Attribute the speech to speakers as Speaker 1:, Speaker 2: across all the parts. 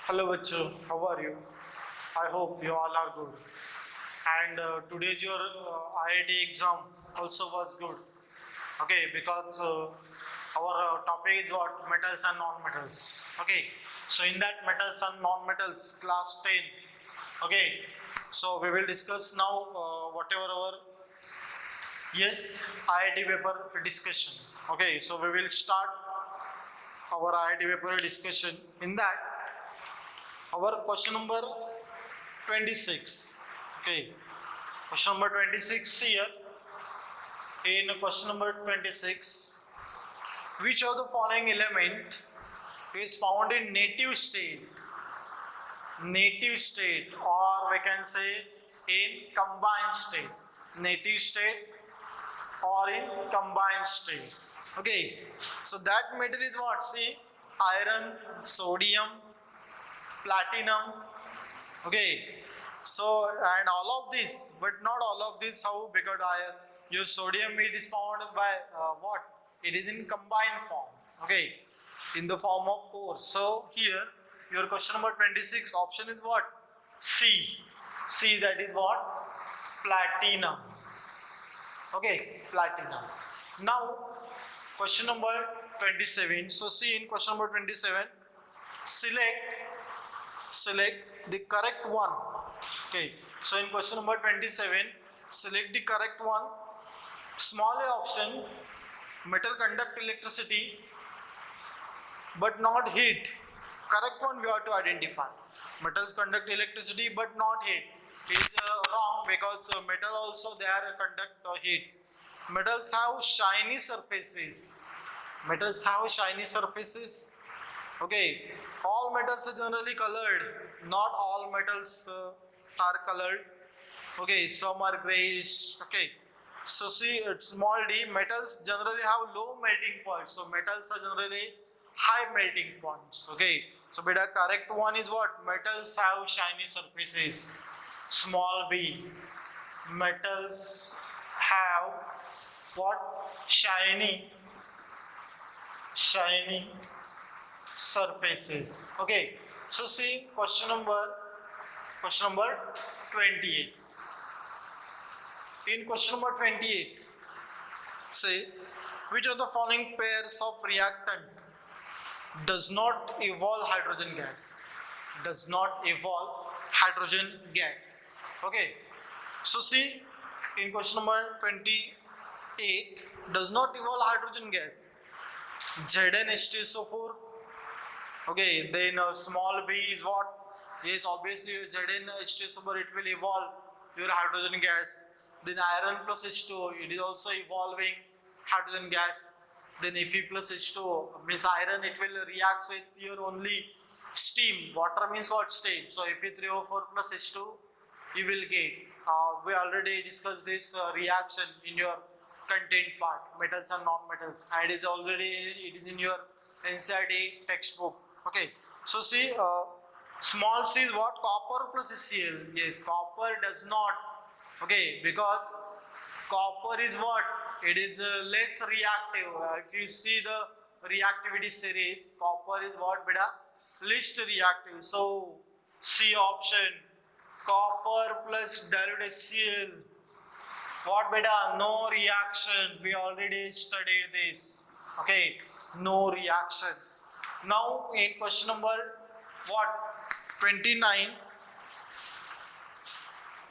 Speaker 1: Hello, Bachu. How are you? I hope you all are good. And today's your IIT exam also was good. Okay, because our topic is what metals and non-metals. Okay, so in that metals and non-metals class 10. Okay, so we will discuss now whatever our yes IIT paper discussion. Okay, so we will start our IIT paper discussion. In that, our question number 26. Okay, question number 26 here. In question number 26, which of the following element is found in native state? Native state, or we can say in combined state. Native state or in combined state. Okay, so that metal is what? See, iron, sodium, platinum. Okay, so and all of this, but not all of this. How? Because your sodium it is found by what? It is in combined form. Okay, in the form of ore. So here, your question number 26 option is what? C. C, that is what? Platinum. Okay, platinum. Now, question number 27. So see in question number 27, select the correct one. Okay, so in question number 27, select the correct one. Small a option, metal conduct electricity but not heat. Correct one we have to identify. Metals conduct electricity but not heat. It is wrong because metal also they are conduct heat. Metals have shiny surfaces. Metals have shiny surfaces. Okay, all metals are generally colored. Not all metals are colored. Okay, some are grayish. Okay, so see small d, metals generally have low melting points. So metals are generally high melting points. Okay, so beta correct one is what? Metals have shiny surfaces. Small b, metals have what? Shiny surfaces. Okay, so see question number 28. In question number 28, say which of the following pairs of reactant does not evolve hydrogen gas? Does not evolve hydrogen gas. Okay, so see in question number 28, does not evolve hydrogen gas. Zn okay, then small b is what? Yes, obviously Zn it will evolve your hydrogen gas. Then iron plus H2, it is also evolving hydrogen gas. Then Fe plus H2 means iron, it will react with your only steam. Water means what? Steam. So Fe3O4 plus H2 you will get. We already discussed this reaction in your content part, metals and non-metals, and it is in your NCERT textbook. Okay, so see small c is what? Copper plus Cl. Yes, copper does not. Okay, because copper is what? It is less reactive. If you see the reactivity series, copper is what? Beta least reactive. So C option, copper plus dilute HCl. What beta? No reaction. We already studied this. Okay, no reaction. Now in question number what? 29.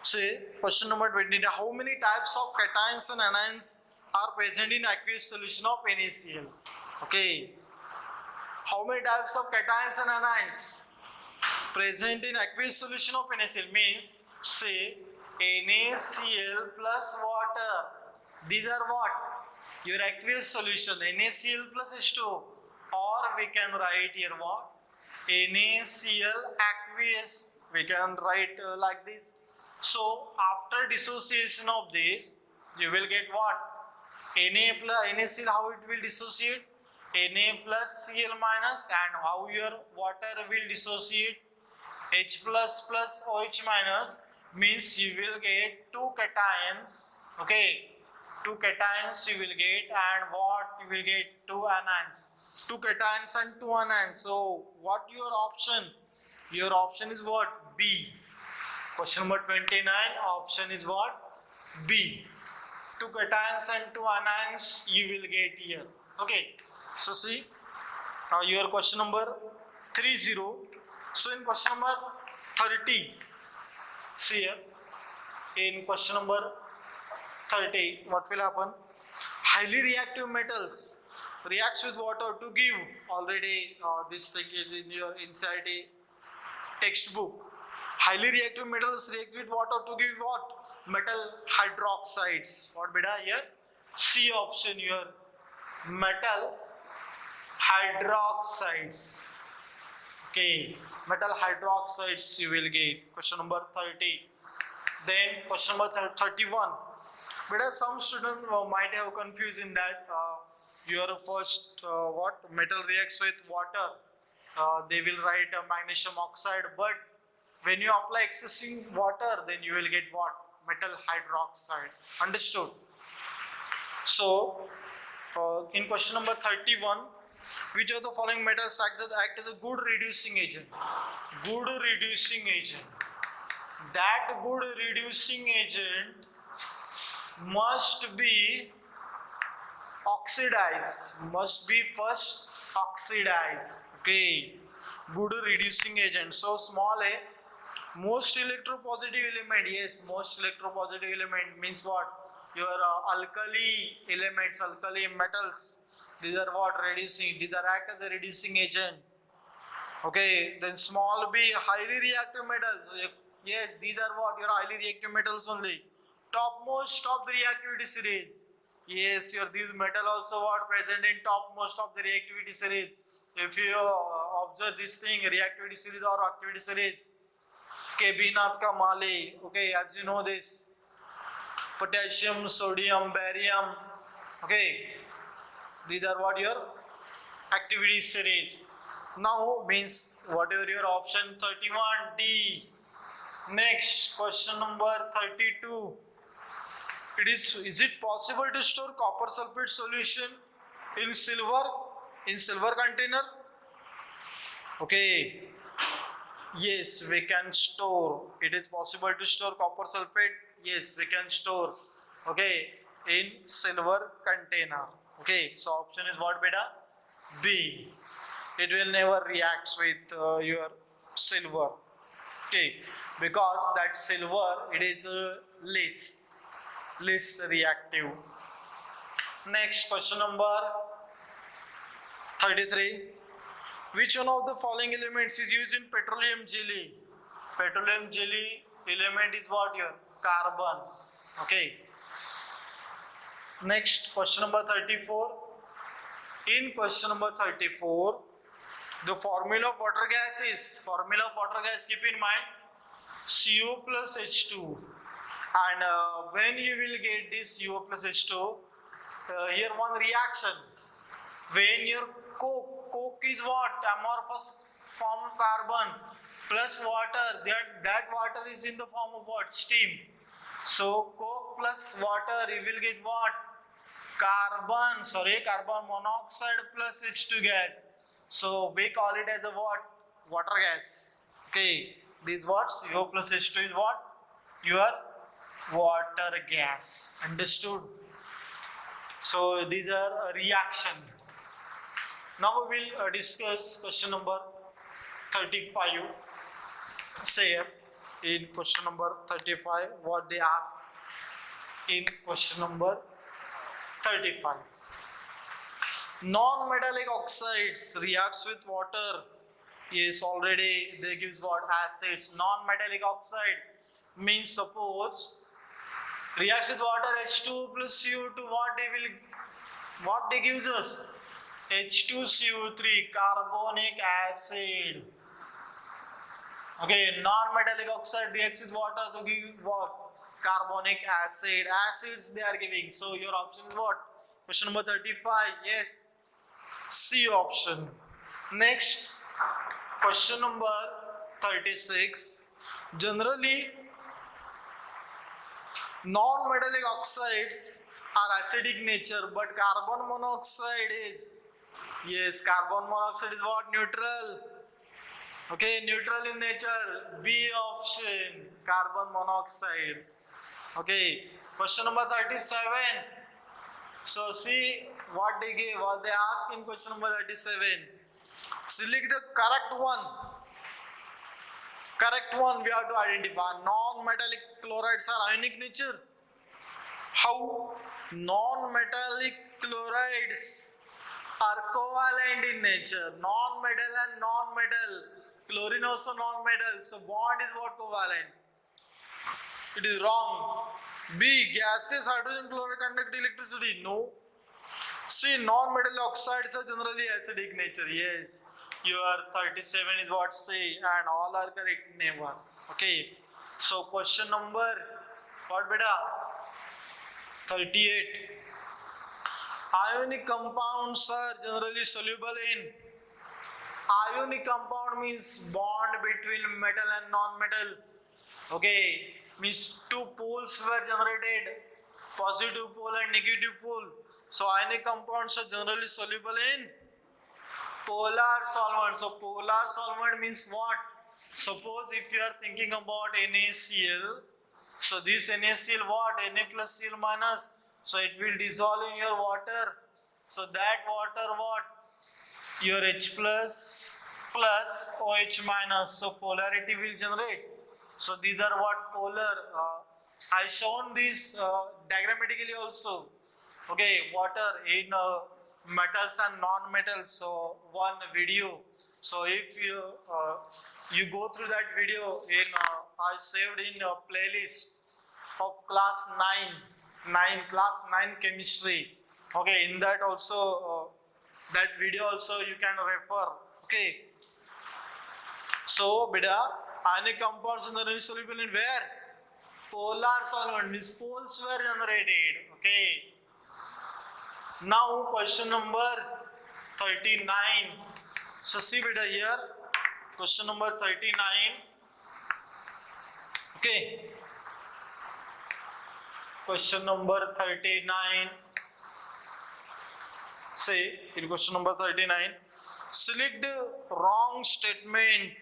Speaker 1: Say question number 29. How many types of cations and anions are present in aqueous solution of NaCl? Okay. How many types of cations and anions present in aqueous solution of NaCl? Means say NaCl plus water. These are what? Your aqueous solution, NaCl plus H2. Or we can write here what? NaCl aqueous. We can write like this. So after dissociation of this, you will get what? Na plus NaCl, how it will dissociate? Na plus Cl minus, and how your water will dissociate? H plus plus OH minus, means you will get two cations. Okay, two cations you will get, and what you will get? Two anions. Two cations and two anions. So what your option? Your option is what? B. Question number 29, option is what? B. Two cations and two anions you will get here. Okay. So see, your question number 30. So in question number 30, see here, in question number 30, what will happen? Highly reactive metals reacts with water to give, already this thing is in your inside a textbook. Highly reactive metals react with water to give what? Metal hydroxides. What beta here? C option here. Metal hydroxides. Okay, metal hydroxides you will get. Question number 30. Then question number 31. But some students might have confused in that your first what metal reacts with water, they will write magnesium oxide, but when you apply excessive water, then you will get what? Metal hydroxide. Understood? So in question number 31, which of the following metals act as a good reducing agent? Good reducing agent. That good reducing agent must be oxidized. Must be first oxidized. Okay. Good reducing agent. So small a, most electropositive element. Yes, most electropositive element means what? Your alkali elements, alkali metals. These are what? Reducing. These are act as a reducing agent. Okay. Then small b, highly reactive metals. Yes, these are what? Your highly reactive metals only. Topmost of the reactivity series. Yes, your these metal also what? Present in topmost of the reactivity series. If you observe this thing, reactivity series or activity series, Kebinath ka Mali. Okay, as you know this, potassium, sodium, barium. Okay, these are what your activity series. Now means whatever your option 31D. Next question number 32. Is it possible to store copper sulfate solution in silver container? Okay. Yes, we can store. It is possible to store copper sulfate. Yes, we can store. Okay, in silver container. Okay, so option is what beta? B. It will never react with your silver. Okay, because that silver, it is least reactive. Next question number 33. Which one of the following elements is used in petroleum jelly? Petroleum jelly element is what here? Carbon. Okay. Next question number 34. In question number 34, the formula of water gas is, keep in mind, CO plus H2. And when you will get this CO plus H2, here one reaction. When your coke is what? Amorphous form of carbon plus water, that water is in the form of what? Steam. So coke plus water, you will get what? Carbon monoxide plus H2 gas. So we call it as a what? Water gas. Okay. This what? CO plus H2 is what? Your water gas. Understood? So these are a reaction. Now we will discuss question number 35. Say in question number 35 what they ask in question number 35. Non-metallic oxides reacts with water. Yes, already they gives what? Acids. Non-metallic oxide means suppose reacts with water H2 plus CO2, what they gives us? H2CO3, carbonic acid. Okay, non-metallic oxide reacts with water to give what? Carbonic acid. Acids they are giving. So your option is what? Question number 35. Yes, C option. Next, question number 36. Generally, non-metallic oxides are acidic nature, but carbon monoxide is, yes, carbon monoxide is what? Neutral. Okay, neutral in nature. B option, carbon monoxide. Okay, question number 37. So see what they gave, what they ask in question number 37. Select the correct one. Correct one we have to identify. Non-metallic chlorides are ionic nature. How? Non-metallic chlorides are covalent in nature. Non-metal and non-metal. Chlorine also non-metal. So bond is what? Covalent. It is wrong. B. Gases hydrogen chloride conduct electricity. No. C. Non-metal oxides are generally acidic nature. Yes. Your 37 is what say, and all are correct. Never. Okay. So question number what beta? 38. Ionic compounds are generally soluble in. Ionic compound means bond between metal and non-metal. Okay, means two poles were generated, positive pole and negative pole. So ionic compounds are generally soluble in polar solvent. So polar solvent means what? Suppose if you are thinking about NaCl, so this NaCl what? Na plus Cl minus. So it will dissolve in your water. So that water what? Your H plus OH minus. So polarity will generate. So these are what? Polar. I shown this diagrammatically also. Okay, water in metals and non-metals. So one video. So if you go through that video in I saved in a playlist of class 9 chemistry. Okay, in that also that video also you can refer. Okay, so beta ionic compounds in the soluble in where? Polar solvent means poles were generated. Okay, now question number 39. So see beta here, question number 39. Okay, question number 39. Say in question number 39, select the wrong statement.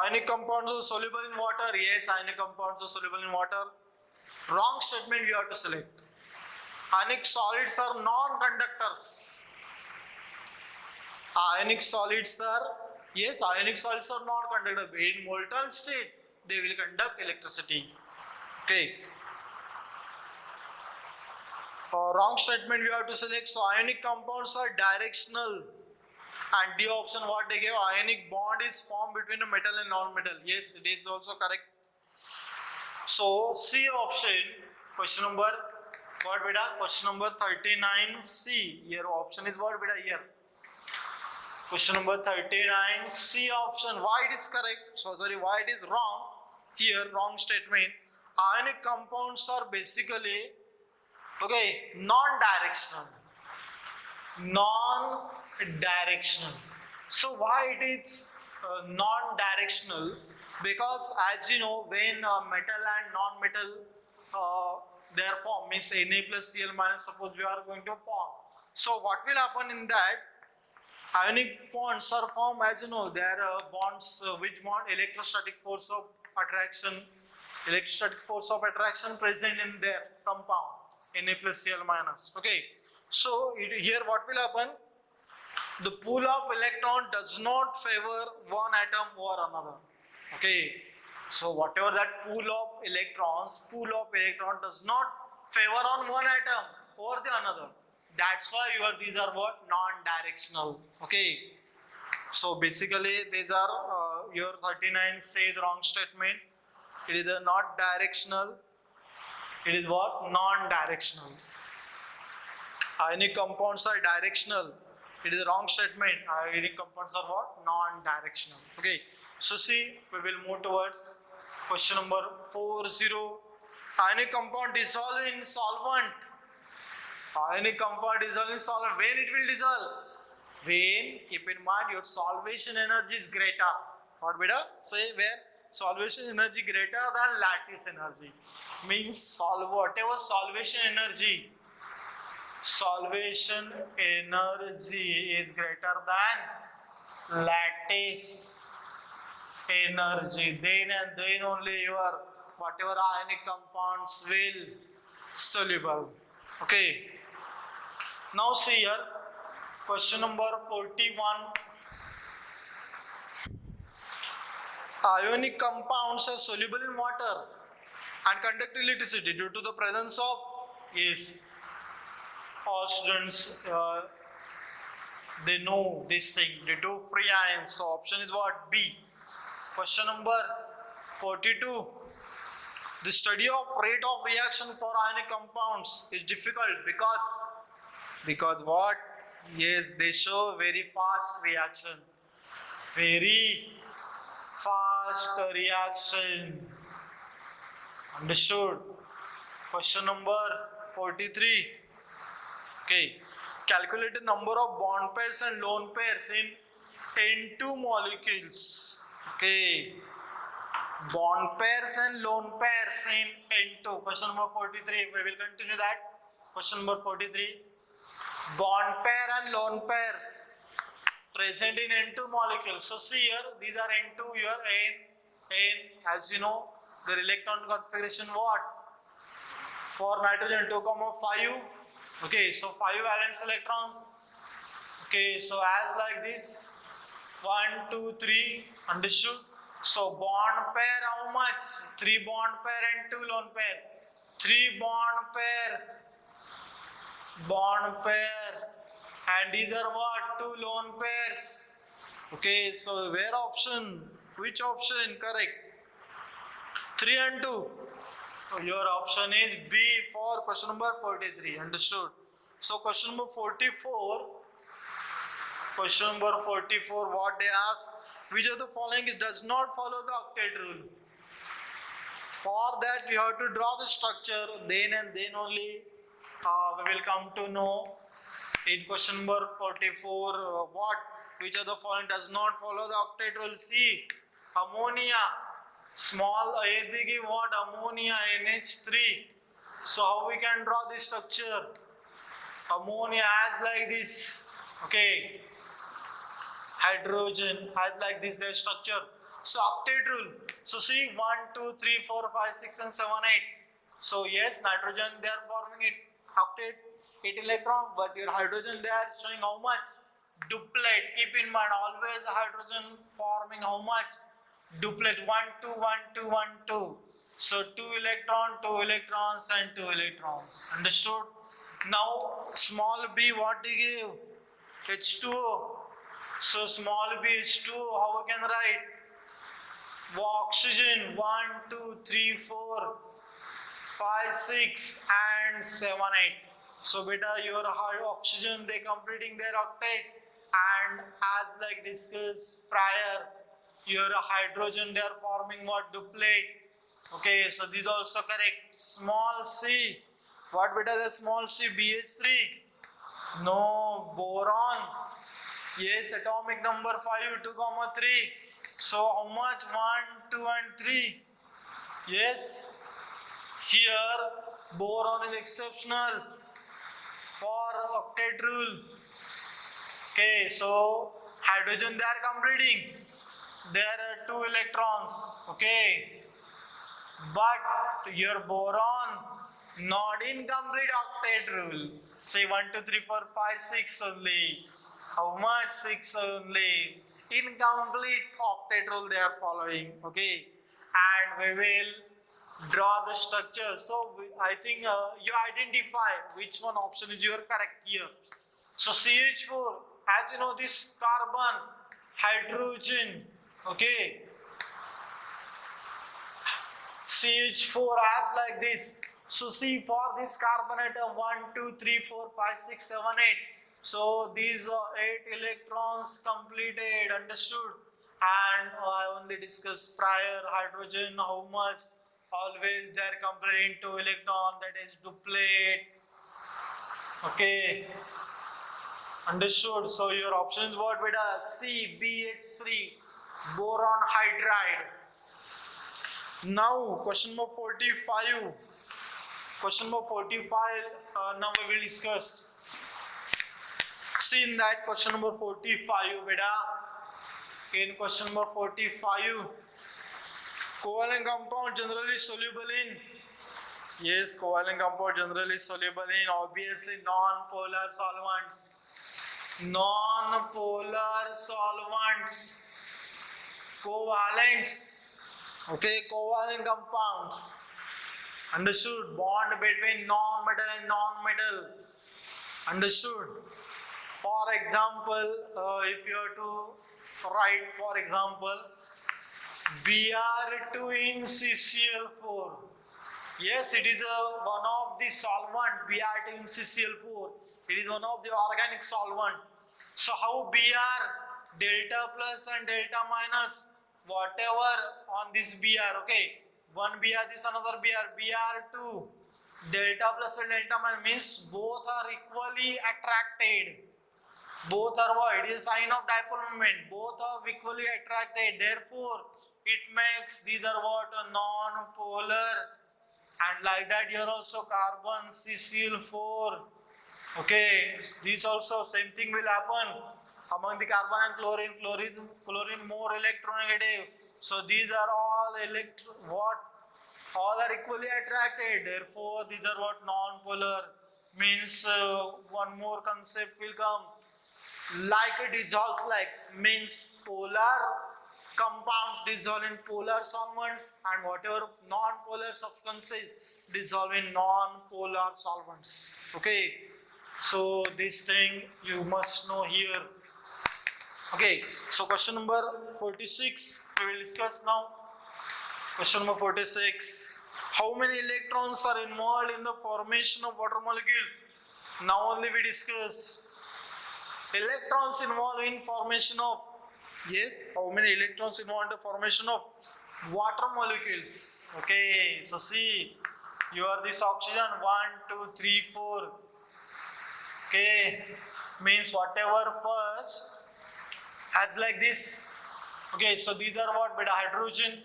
Speaker 1: Ionic compounds are soluble in water. Yes, ionic compounds are soluble in water. Wrong statement you have to select. Ionic solids are non-conductors. Ionic solids are, yes, ionic solids are non-conductor. In molten state, they will conduct electricity. Okay. Wrong statement we have to select. So ionic compounds are directional. And D option what they gave, ionic bond is formed between a metal and non-metal. Yes, it is also correct. So C option, question number what beta? Question number 39 C. Here option is what beta here? Question number 39 C option. Why it is correct? So sorry, why it is wrong? Here wrong statement. Ionic compounds are basically okay, non-directional. Non-directional. So why it is non-directional? Because as you know, when metal and non-metal their form means Na plus Cl minus, suppose we are going to form. So what will happen in that? Ionic bonds are formed, as you know, they are bonds which bond electrostatic force of attraction. Electrostatic force of attraction present in their compound Na plus Cl minus. Okay, so here what will happen? The pool of electron does not favor one atom or another. Okay, so whatever that pool of electrons does not favor on one atom or the another. That's why these are what? Non-directional. Okay, so basically these are your 39 say the wrong statement. It is not directional. It is what? Non-directional. Ionic compounds are directional. It is a wrong statement. Ionic compounds are what? Non-directional. Okay. So see, we will move towards question number 40. Ionic compound dissolve in solvent. Ionic compound dissolve in solvent. When it will dissolve? When, keep in mind, your solvation energy is greater. What beta? Say where? Solvation energy greater than lattice energy. Means whatever solvation energy is greater than lattice energy. Then and then only your whatever ionic compounds will soluble. Okay. Now see here, question number 41. Ionic compounds are soluble in water and conduct electricity due to the presence of, yes, all students they know this thing, due to free ions. So option is what? B. Question number 42. The study of rate of reaction for ionic compounds is difficult because what? Yes, they show very fast reaction. Very fast reaction. Understood? Question number 43. Okay. Calculate the number of bond pairs and lone pairs in N2 molecules. Okay. Bond pairs and lone pairs in N2. Question number 43. We will continue that. Question number 43. Bond pair and lone pair present in N2 molecules. So see here, these are N2, here N. As you know, their electron configuration what? For nitrogen 2, 5. Okay, so 5 valence electrons. Okay, so as like this, 1, 2, 3, understood? So bond pair how much? 3 bond pair and 2 lone pair. 3 bond pair, and these are what? 2 lone pairs. Okay, so where option? Which option correct? 3 and 2. Your option is B for question number 43. Understood? So question number 44. Question number 44. What they ask? Which of the following does not follow the octet rule? For that you have to draw the structure. Then and then only we will come to know. In question number 44, what? Which of the following does not follow the octet rule? See, ammonia. Small a they give what? Ammonia NH3. So how we can draw this structure? Ammonia as like this. Okay. Hydrogen as like this their structure. So octet rule. So see 1, 2, 3, 4, 5, 6 and 7, 8. So yes, nitrogen they are forming it octet 8 electron, but your hydrogen they are showing how much? Duplet. Keep in mind always hydrogen forming how much? Duplet 1, 2, 1, 2, 1, 2. So 2 electrons and 2 electrons. Understood? Now small b what they give? H2O. So small b H2O, how we can write? Oxygen 1, 2, 3, 4, 5, 6 and 7, 8. So beta your oxygen they completing their octet, and as like discussed prior, your hydrogen they are forming what? Duplet. Okay, so this is also correct. Small c, what beta the small c? BH3. No, boron. Yes, atomic number 5, 2, 3. So how much? 1, 2 and 3. Yes, here boron is exceptional for octet rule. Okay, so hydrogen they are completing. There are 2 electrons. Okay, but your boron not in complete octet rule. Say 1, 2, 3, 4, 5, 6 only. How much? 6 only. Incomplete octet rule they are following. Okay, and we will draw the structure. So I think you identify which one option is your correct here. So CH4, as you know, this carbon, hydrogen, okay, CH4 as like this. So see, for this carbon atom 1, 2, 3, 4, 5, 6, 7, 8. So these are 8 electrons completed. Understood? And I only discussed prior hydrogen how much. Always they are completing 2 electron, that is duplet. Okay, understood? So your options what beta? C, BH3, boron hydride. Now question number 45. Question number 45 now we will discuss. See in that question number 45 beta, In question number 45, covalent compound generally soluble in. Yes, covalent compound generally soluble in obviously non-polar solvents. Non-polar solvents. Covalents. Okay, covalent compounds. Understood? Bond between non-metal and non-metal. Understood? For example, if you have to write, for example, Br2 in CCl4. Yes, it is one of the solvent, Br2 in CCl4. It is one of the organic solvent. So how Br, delta plus and delta minus, whatever on this Br, okay. One Br, this another Br, Br2, delta plus and delta minus means both are equally attracted. Both are what? It is a sign of dipole moment. Both are equally attracted. Therefore, it makes these are what? A non-polar. And like that here also carbon CCl4. Okay, these also same thing will happen among the carbon and chlorine. Chlorine more electronegative. So these are all all are equally attracted. Therefore, these are what? Non-polar. Means one more concept will come. Like it dissolves like means polar compounds dissolve in polar solvents and whatever non-polar substances dissolve in non-polar solvents. Okay, so this thing you must know here. Okay, so question number 46 we will discuss now. Question number 46. How many electrons are involved in the formation of water molecule? Now only we discuss. Electrons involved in formation of, yes, how many electrons involved in the formation of water molecules? Okay, so see, you are this oxygen 1, 2, 3, 4. Okay, means whatever first as like this. Okay, so these are what? Beta hydrogen,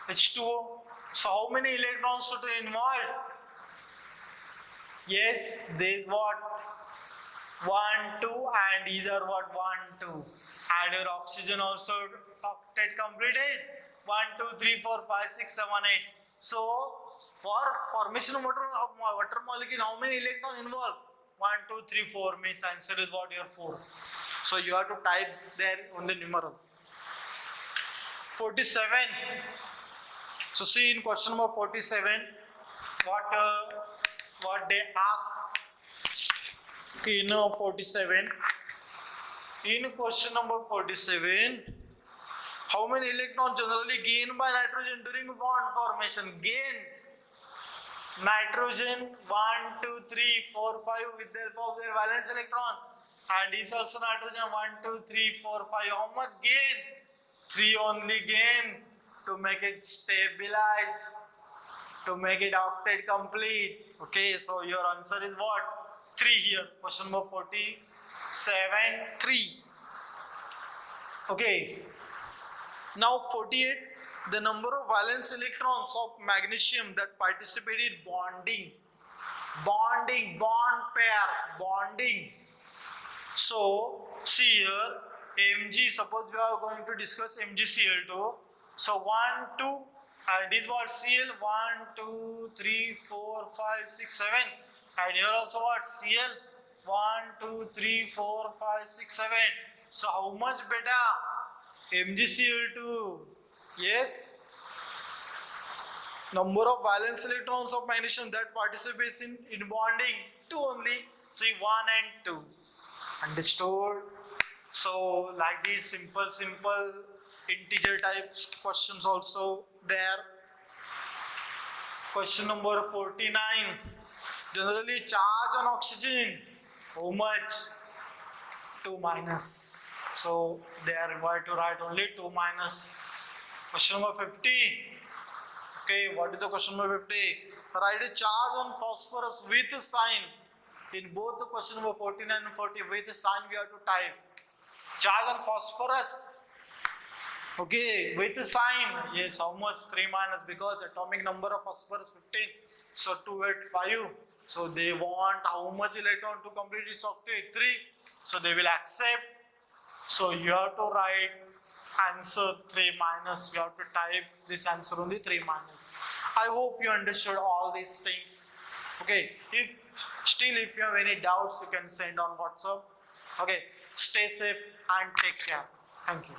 Speaker 1: H2O. So how many electrons should be involved? Yes, there is what? 1, 2 and these are what? 1, 2. And your oxygen also octet completed. 1, 2, 3, 4, 5, 6, 7, 8. So for formation of water molecule, how many electrons involved? 1, 2, 3, 4 means answer is what? Your 4. So you have to type there on the numeral. 47. So see in question number 47, what they ask in 47. In question number 47, how many electrons generally gained by nitrogen during bond formation? Gain nitrogen 1, 2, 3, 4, 5 with the help of their valence electron, and is also nitrogen 1, 2, 3, 4, 5. How much gain? 3 only gain to make it stabilize, to make it octet complete. Okay, so your answer is what? 3 here. Question number 47, 3. Okay. Now 48, the number of valence electrons of magnesium that participated bonding, bond pairs, bonding. So see here, Mg, suppose we are going to discuss MgCl2. So 1, 2, and this was Cl, 1, 2, 3, 4, 5, 6, 7. And here also what? Cl, 1, 2, 3, 4, 5, 6, 7. So how much beta? MgCl2. Yes. Number of valence electrons of magnesium that participates in bonding, 2 only. See 1 and 2. Understood? So like these simple integer types questions also there. Question number 49. Generally charge on oxygen, how much? 2 minus. So they are required to write only 2 minus. Question number 50. Okay, what is the question number 50? Write a charge on phosphorus with a sign. In both the question number 49 and 40, with a sign we have to type. Charge on phosphorus. Okay, with a sign. Yes, how much? 3 minus, because atomic number of phosphorus 15. So 2 at 5. So they want how much electron to complete this octet? 3. So they will accept. So you have to write answer 3 minus. You have to type this answer only 3 minus. I hope you understood all these things. Okay, if you have any doubts, you can send on WhatsApp. Okay, stay safe and take care. Thank you.